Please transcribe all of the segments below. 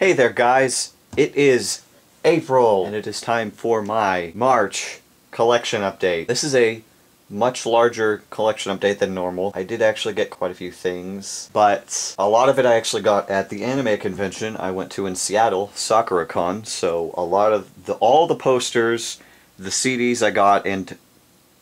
Hey there guys, it is April and it is time for my March collection update. This is a much larger collection update than normal. I did actually get quite a few things, but a lot of it I actually got at the anime convention I went to in Seattle, SakuraCon, so a lot of all the posters, the CDs I got, and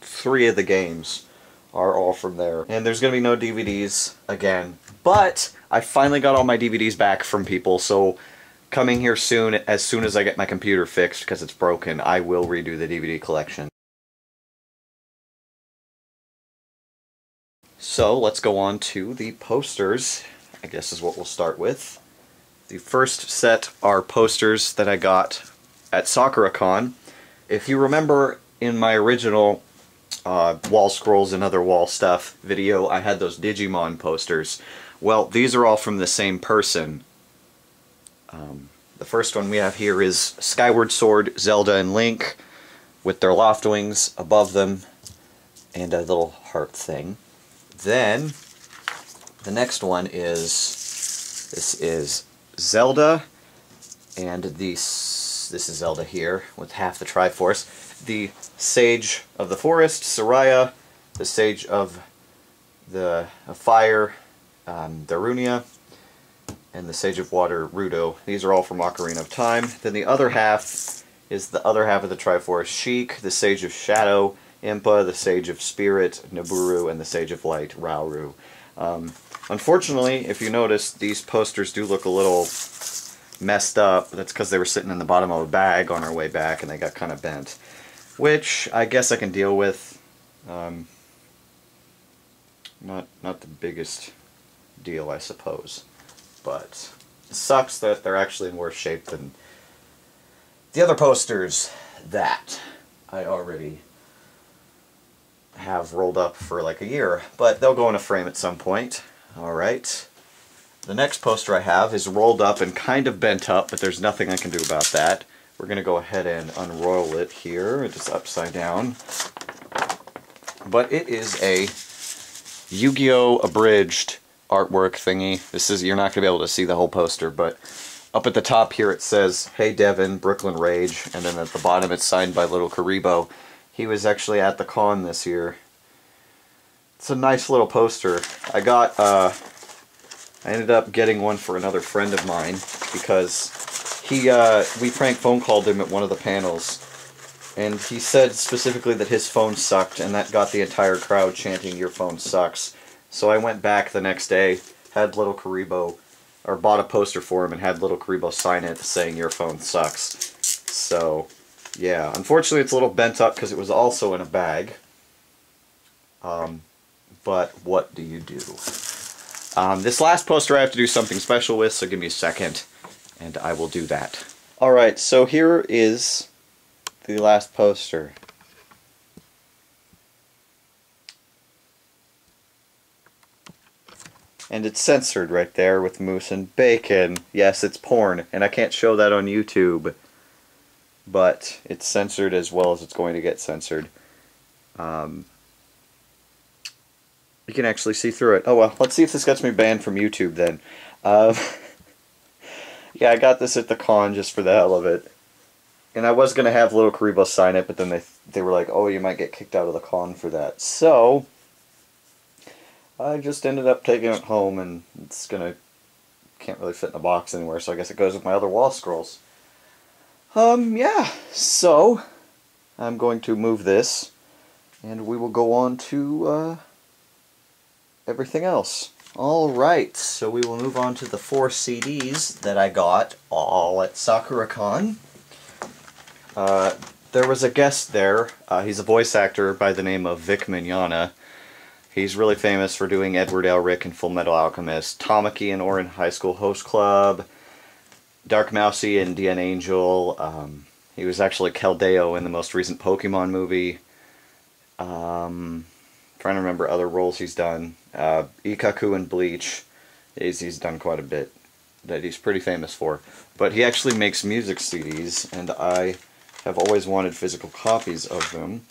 3 of the games are all from there. And there's gonna be no DVDs again, but I finally got all my DVDs back from people, so coming here soon as I get my computer fixed because it's broken, I will redo the DVD collection. So let's go on to the posters, I guess is what we'll start with. The first set are posters that I got at SakuraCon. If you remember in my original wall scrolls and other wall stuff video, I had those Digimon posters. Well, these are all from the same person. The first one we have here is Skyward Sword, Zelda, and Link with their loft wings above them and a little heart thing. Then the next one is Zelda, and this is Zelda here with half the Triforce. The Sage of the Forest, Soraya, the Sage of the Fire, Darunia, and the Sage of Water, Rudo. These are all from Ocarina of Time. Then the other half is the other half of the Triforce, Sheik, the Sage of Shadow, Impa, the Sage of Spirit, Naburu, and the Sage of Light, Rauru. Unfortunately, if you notice, these posters do look a little messed up. That's because they were sitting in the bottom of a bag on our way back and they got kind of bent. Which I guess I can deal with. Not the biggest deal, I suppose. But it sucks that they're actually in worse shape than the other posters that I already have rolled up for like a year. But they'll go in a frame at some point. Alright. The next poster I have is rolled up and kind of bent up, but there's nothing I can do about that. We're going to go ahead and unroll it here. It's upside down. But it is a Yu-Gi-Oh! Abridged artwork thingy. You're not going to be able to see the whole poster, but up at the top here it says, "Hey Devin, Brooklyn Rage," and then at the bottom it's signed by Little Karibo. He was actually at the con this year. It's a nice little poster. I ended up getting one for another friend of mine because we prank phone called him at one of the panels, and he said specifically that his phone sucked, and that got the entire crowd chanting, "Your phone sucks." So I went back the next day, had Little Karibo, or bought a poster for him and had Little Karibo sign it saying, "Your phone sucks." So, yeah. Unfortunately it's a little bent up because it was also in a bag. But what do you do? This last poster I have to do something special with, so give me a second, and I will do that. Alright, so here is the last poster. And it's censored right there with Moose and Bacon. Yes, it's porn, and I can't show that on YouTube. But it's censored as well as it's going to get censored. You can actually see through it. Oh well, let's see if this gets me banned from YouTube then. Yeah, I got this at the con just for the hell of it. And I was going to have Little Karibo sign it, but then they were like, "Oh, you might get kicked out of the con for that." So I just ended up taking it home, and can't really fit in a box anywhere, so I guess it goes with my other wall scrolls. Yeah, so I'm going to move this, and we will go on to everything else. Alright, so we will move on to the 4 CDs that I got all at SakuraCon. There was a guest there. He's a voice actor by the name of Vic Mignogna. He's really famous for doing Edward Elric in Full Metal Alchemist, Tamaki in Ouran High School Host Club, Dark Mousy in DN Angel. He was actually Keldeo in the most recent Pokemon movie. Trying to remember other roles he's done. Ikaku in Bleach. He's done quite a bit that he's pretty famous for. But he actually makes music CDs, and I have always wanted physical copies of them.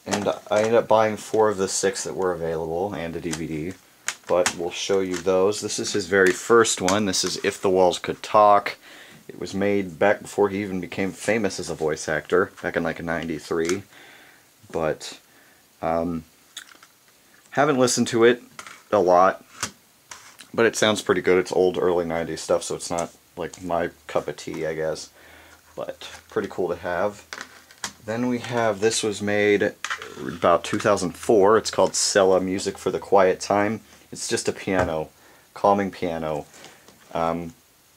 And I ended up buying 4 of the 6 that were available, and a DVD. but we'll show you those. This is his very first one. This is If the Walls Could Talk. It was made back before he even became famous as a voice actor, back in like '93. But haven't listened to it a lot, but it sounds pretty good. It's old, early '90s stuff, so it's not like my cup of tea, I guess. But pretty cool to have. Then we have, this was made about 2004. It's called Cela, Music for the Quiet Time. It's just a piano, calming piano.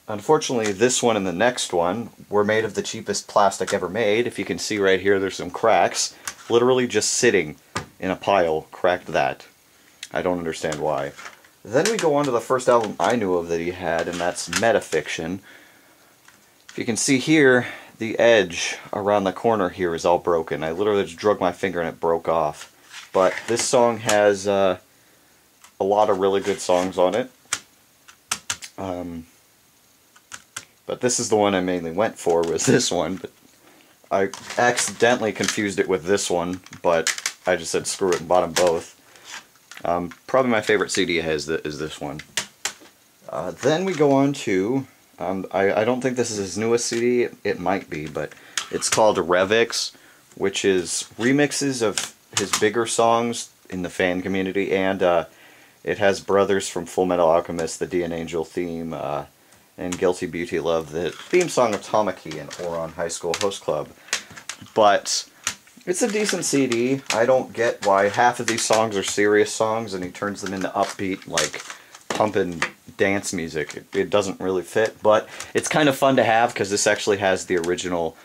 Unfortunately, this one and the next one were made of the cheapest plastic ever made. If you can see right here, there's some cracks. Literally just sitting in a pile, cracked that. I don't understand why. Then we go on to the first album I knew of that he had, and that's Metafiction. If you can see here, the edge around the corner here is all broken. I literally just drug my finger and it broke off. But this song has a lot of really good songs on it. But this is the one I mainly went for, was this one. But I accidentally confused it with this one, but I just said screw it and bought them both. Probably my favorite CD is this one. Then we go on to, I don't think this is his newest CD, it might be, but it's called Rev Ocks, which is remixes of his bigger songs in the fan community, and it has brothers from Full Metal Alchemist, the D and Angel theme, and Guilty Beauty Love, the theme song of Tamaki and Oron High School Host Club. But it's a decent CD. I don't get why half of these songs are serious songs and he turns them into upbeat, like, pumping dance music. It doesn't really fit, but it's kind of fun to have because this actually has the original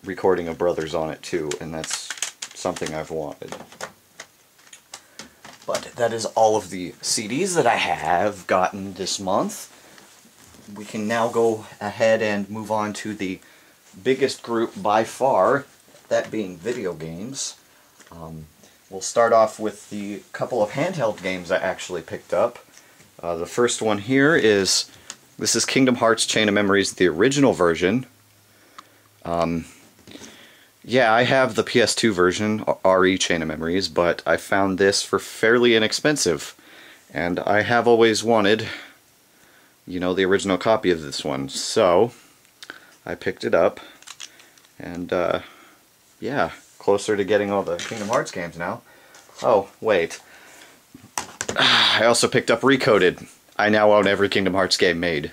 recording of Brothers on it too, and that's something I've wanted. But that is all of the CDs that I have gotten this month. We can now go ahead and move on to the biggest group by far, that being video games. We'll start off with the couple of handheld games I actually picked up. The first one here is, this is Kingdom Hearts Chain of Memories, the original version. Yeah, I have the PS2 version, RE Chain of Memories, but I found this for fairly inexpensive. And I have always wanted, you know, the original copy of this one. So, I picked it up. And, yeah, closer to getting all the Kingdom Hearts games now. Oh, wait. I also picked up Recoded. I now own every Kingdom Hearts game made.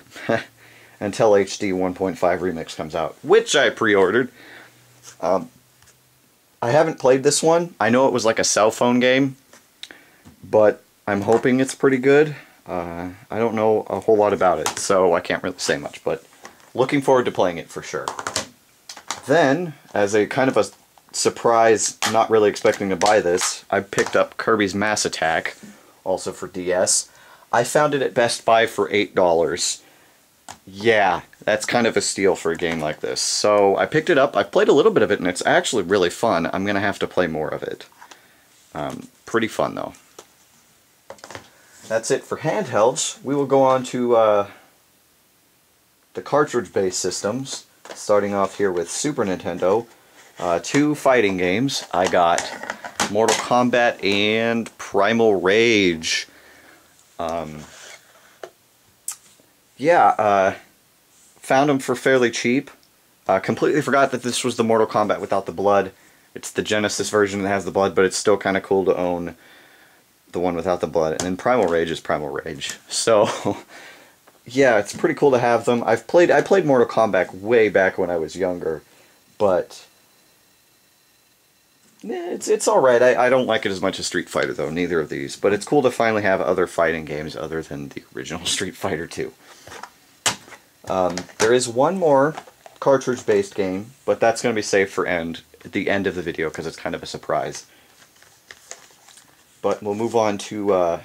Until HD 1.5 Remix comes out, which I pre-ordered. I haven't played this one. I know it was like a cell phone game, but I'm hoping it's pretty good. I don't know a whole lot about it, so I can't really say much, but looking forward to playing it for sure. Then, as a kind of a surprise, not really expecting to buy this, I picked up Kirbys Mass Attack, also for DS. I found it at Best Buy for $8. Yeah, that's kind of a steal for a game like this. So I picked it up, I played a little bit of it, and it's actually really fun. I'm going to have to play more of it. Pretty fun, though. That's it for handhelds. We will go on to the cartridge-based systems, starting off here with Super Nintendo. Two fighting games. I got Mortal Kombat and Primal Rage. Found them for fairly cheap. Completely forgot that this was the Mortal Kombat without the blood. It's the Genesis version that has the blood, but it's still kind of cool to own the one without the blood. And then Primal Rage is Primal Rage. So, yeah, it's pretty cool to have them. I played Mortal Kombat way back when I was younger, but it's alright. I don't like it as much as Street Fighter, though, neither of these. But it's cool to finally have other fighting games other than the original Street Fighter 2. There is one more cartridge-based game, but that's going to be saved for at the end of the video because it's kind of a surprise. But we'll move on to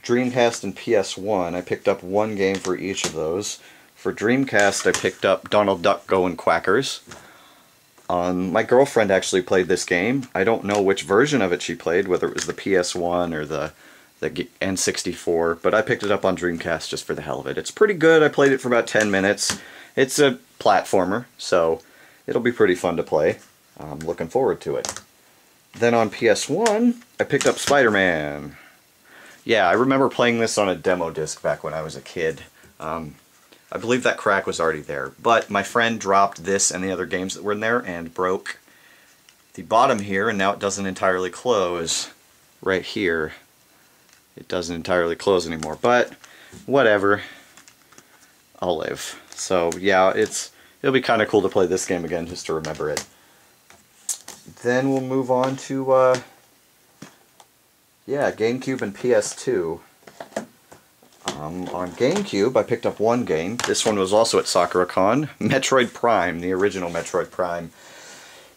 Dreamcast and PS1. I picked up one game for each of those. For Dreamcast, I picked up Donald Duck Goin' Quackers. My girlfriend actually played this game. I don't know which version of it she played, whether it was the PS1 or the N64, but I picked it up on Dreamcast just for the hell of it. It's pretty good. I played it for about 10 minutes. It's a platformer, so it'll be pretty fun to play. I'm looking forward to it. Then on PS1, I picked up SpiderMan. Yeah, I remember playing this on a demo disc back when I was a kid. I believe that crack was already there, but my friend dropped this and the other games that were in there and broke the bottom here, and now it doesn't entirely close right here. It doesn't entirely close anymore, but whatever. I'll live. So yeah, it'll be kind of cool to play this game again just to remember it. Then we'll move on to yeah, GameCube and PS2. On GameCube, I picked up one game. This one was also at Sakura-Con. Metroid Prime, the original Metroid Prime.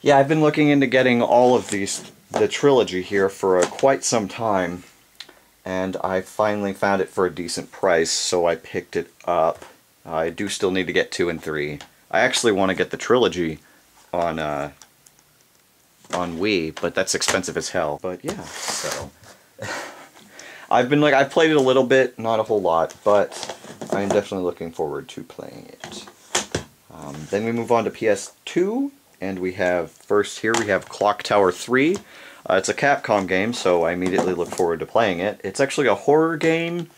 Yeah, I've been looking into getting all of the trilogy here for quite some time, and I finally found it for a decent price, so I picked it up. I do still need to get 2 and 3. I actually want to get the trilogy on Wii, but that's expensive as hell. But yeah, so I've played it a little bit, not a whole lot, but I'm definitely looking forward to playing it. Then we move on to PS2, and we have, first here we have Clock Tower 3. It's a Capcom game, so I immediately look forward to playing it. It's actually a horror game.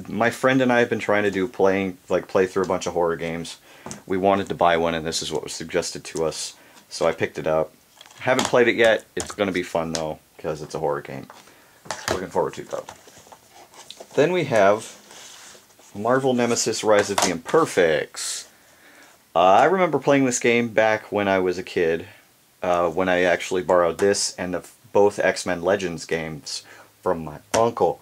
My friend and I have been trying to do play through a bunch of horror games. We wanted to buy one, and this is what was suggested to us, so I picked it up. Haven't played it yet. It's going to be fun though, because it's a horror game. Looking forward to it though. Then we have Marvel Nemesis Rise of the Imperfects. I remember playing this game back when I was a kid, when I actually borrowed this and both X-Men Legends games from my uncle.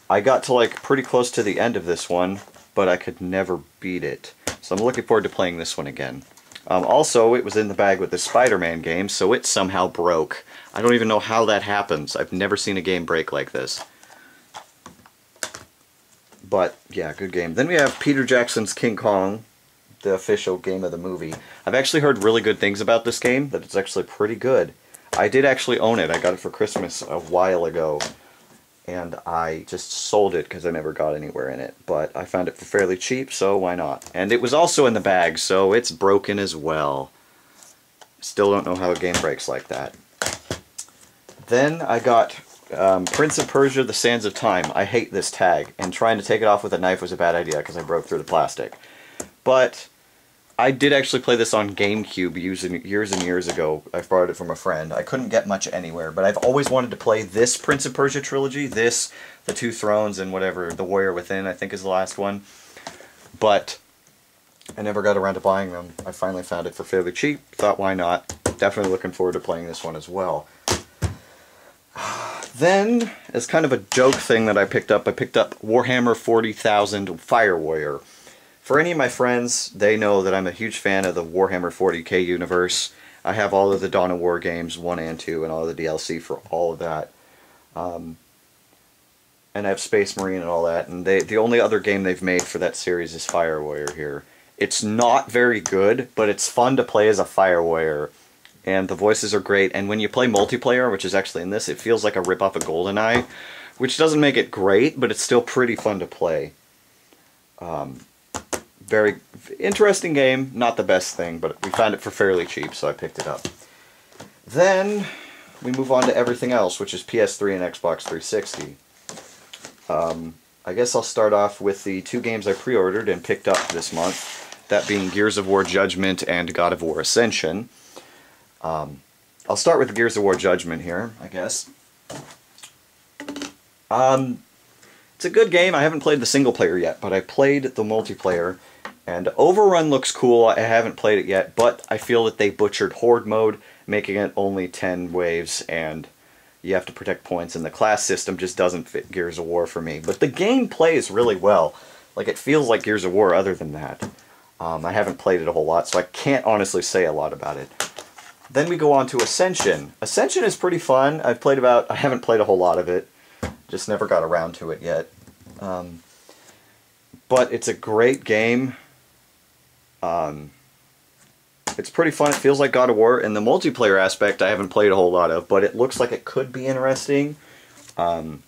I got to pretty close to the end of this one, but I could never beat it. So I'm looking forward to playing this one again. Also, it was in the bag with the SpiderMan game, so it somehow broke. I don't even know how that happens. I've never seen a game break like this. But, yeah, good game. Then we have Peter Jackson's King Kong, the official game of the movie. I've actually heard really good things about this game, that it's actually pretty good. I did actually own it. I got it for Christmas a while ago, and I just sold it because I never got anywhere in it. But I found it for fairly cheap, so why not? And it was also in the bag, so it's broken as well. Still don't know how a game breaks like that. Then I got Prince of Persia, The Sands of Time. I hate this tag, and trying to take it off with a knife was a bad idea because I broke through the plastic. But I did actually play this on GameCube years and years ago. I borrowed it from a friend. I couldn't get much anywhere, but I've always wanted to play this Prince of Persia trilogy. This, The Two Thrones, and whatever, The Warrior Within, I think is the last one. But I never got around to buying them. I finally found it for fairly cheap. Thought, why not? Definitely looking forward to playing this one as well. Then, as kind of a joke thing that I picked up Warhammer 40,000 Fire Warrior. For any of my friends, they know that I'm a huge fan of the Warhammer 40k universe. I have all of the Dawn of War games, 1 and 2, and all of the DLC for all of that. And I have Space Marine and all that, and the only other game they've made for that series is Fire Warrior here. It's not very good, but it's fun to play as a Fire Warrior. And the voices are great, and when you play multiplayer, which is actually in this, it feels like a rip-off of GoldenEye, which doesn't make it great, but it's still pretty fun to play. Very interesting game, not the best thing, but we found it for fairly cheap, so I picked it up. Then we move on to everything else, which is PS3 and Xbox 360. I guess I'll start off with the 2 games I pre-ordered and picked up this month, that being Gears of War Judgment and God of War Ascension. I'll start with Gears of War Judgment here, I guess. It's a good game. I haven't played the single player yet, but I played the multiplayer, and Overrun looks cool. I haven't played it yet, but I feel that they butchered Horde mode, making it only 10 waves, and you have to protect points, and the class system just doesn't fit Gears of War for me. But the game plays really well. Like, it feels like Gears of War other than that. I haven't played it a whole lot, so I can't honestly say a lot about it. Then we go on to Ascension. Ascension is pretty fun. I haven't played a whole lot of it. Just never got around to it yet. But it's a great game. It's pretty fun. It feels like God of War. And the multiplayer aspect I haven't played a whole lot of, but it looks like it could be interesting. But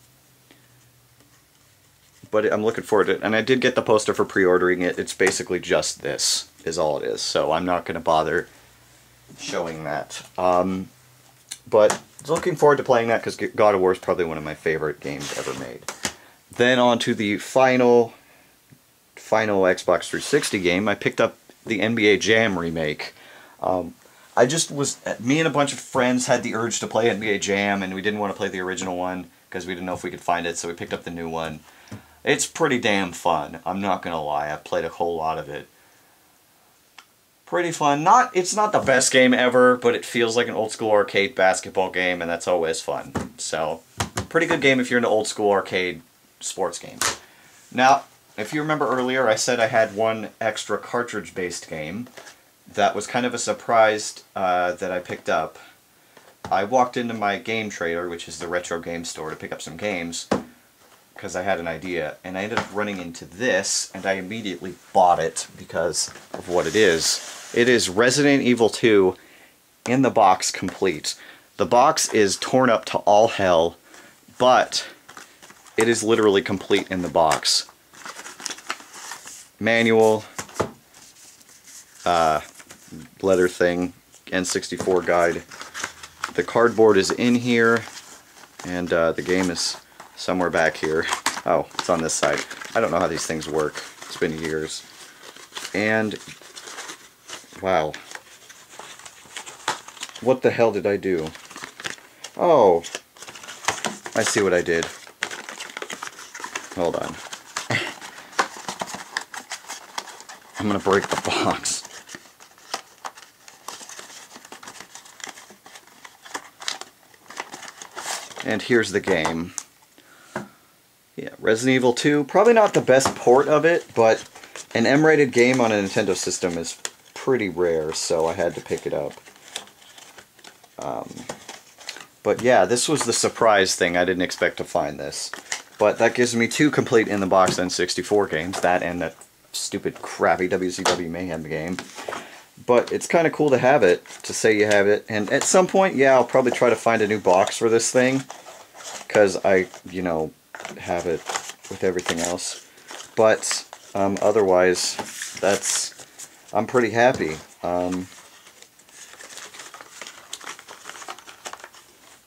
I'm looking forward to it. And I did get the poster for pre-ordering it. It's basically just this, is all it is. So I'm not going to bother showing that. But looking forward to playing that because God of War is probably one of my favorite games ever made. Then on to the final Xbox 360 game. I picked up the NBA Jam remake. Me and a bunch of friends had the urge to play NBA Jam, and we didn't want to play the original one because we didn't know if we could find it, so we picked up the new one. It's pretty damn fun, I'm not gonna lie. I've played a whole lot of it. Pretty fun. It's not the best game ever, but it feels like an old school arcade basketball game, and that's always fun. So, pretty good game if you're into old school arcade sports games. Now, if you remember earlier, I said I had one extra cartridge-based game. That was kind of a surprise that I picked up. I walked into my game trailer, which is the retro game store, to pick up some games, because I had an idea, and I ended up running into this, and I immediately bought it because of what it is. It is Resident Evil 2 in the box complete. The box is torn up to all hell, but it is literally complete in the box. Manual, leather thing, N64 guide. The cardboard is in here, and the game is somewhere back here. Oh, it's on this side. I don't know how these things work. It's been years. And, wow. What the hell did I do? Oh, I see what I did. Hold on. I'm gonna break the box. And here's the game. Yeah, Resident Evil 2. Probably not the best port of it, but an M-rated game on a Nintendo system is pretty rare, so I had to pick it up. But yeah, this was the surprise thing. I didn't expect to find this. But that gives me 2 complete in-the-box N64 games. That and that stupid, crappy WCW Mayhem game. But it's kind of cool to have it, to say you have it. And at some point, yeah, I'll probably try to find a new box for this thing. Because I, you know, have it with everything else. But otherwise, I'm pretty happy.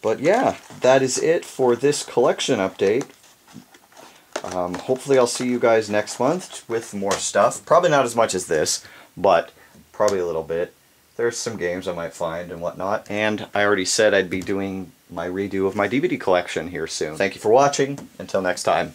But yeah, that is it for this collection update. Hopefully I'll see you guys next month with more stuff. Probably not as much as this, but probably a little bit. There's some games I might find and whatnot. And I already said I'd be doing my redo of my DVD collection here soon. Thank you for watching. Until next time.